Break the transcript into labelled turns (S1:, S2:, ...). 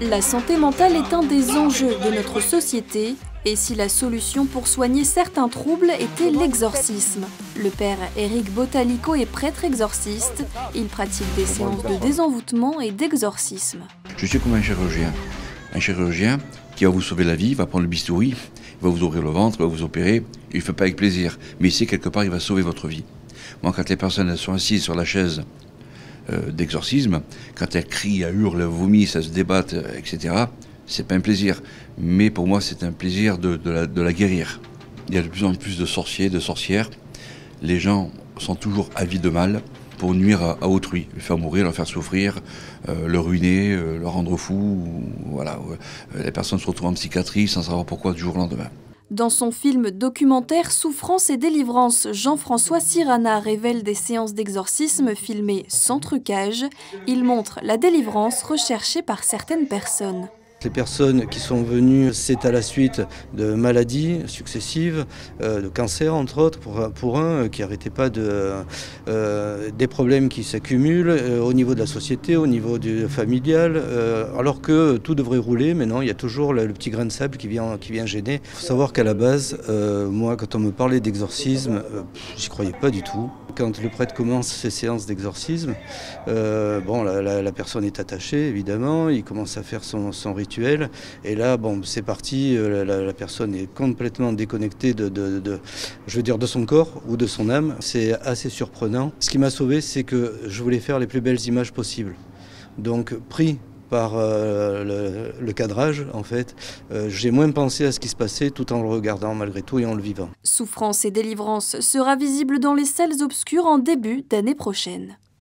S1: La santé mentale est un des enjeux de notre société, et si la solution pour soigner certains troubles était l'exorcisme. Le père Éric Botalico est prêtre exorciste, il pratique des séances de désenvoûtement et d'exorcisme.
S2: Je suis comme un chirurgien. Un chirurgien qui va vous sauver la vie, va prendre le bistouri, il va vous ouvrir le ventre, il va vous opérer, il ne le fait pas avec plaisir, mais il sait quelque part il va sauver votre vie. Moi, quand les personnes elles sont assises sur la chaise d'exorcisme, quand elles crient, elles hurlent, elles vomissent, elles se débattent, etc., c'est pas un plaisir. Mais pour moi, c'est un plaisir de la guérir. Il y a de plus en plus de sorciers, de sorcières. Les gens sont toujours avides de mal pour nuire à autrui, le faire mourir, le faire souffrir, le ruiner, le rendre fou. Voilà. Les personnes se retrouvent en psychiatrie sans savoir pourquoi du jour au lendemain.
S1: Dans son film documentaire Souffrance et délivrance, Jean-François Cirana révèle des séances d'exorcisme filmées sans trucage. Il montre la délivrance recherchée par certaines personnes.
S3: Les personnes qui sont venues, c'est à la suite de maladies successives, de cancer entre autres, pour un qui n'arrêtait pas des problèmes qui s'accumulent au niveau de la société, au niveau du familial, alors que tout devrait rouler, mais non, il y a toujours le petit grain de sable qui vient gêner. Il faut savoir qu'à la base, moi, quand on me parlait d'exorcisme, j'y croyais pas du tout. Quand le prêtre commence ses séances d'exorcisme, la personne est attachée, évidemment, il commence à faire son rituel. Et là, bon, c'est parti, la personne est complètement déconnectée de son corps ou de son âme. C'est assez surprenant. Ce qui m'a sauvé, c'est que je voulais faire les plus belles images possibles. Donc, pris par le cadrage, en fait, j'ai moins pensé à ce qui se passait tout en le regardant malgré tout et en le vivant.
S1: Souffrance et délivrance sera visible dans les salles obscures en début d'année prochaine.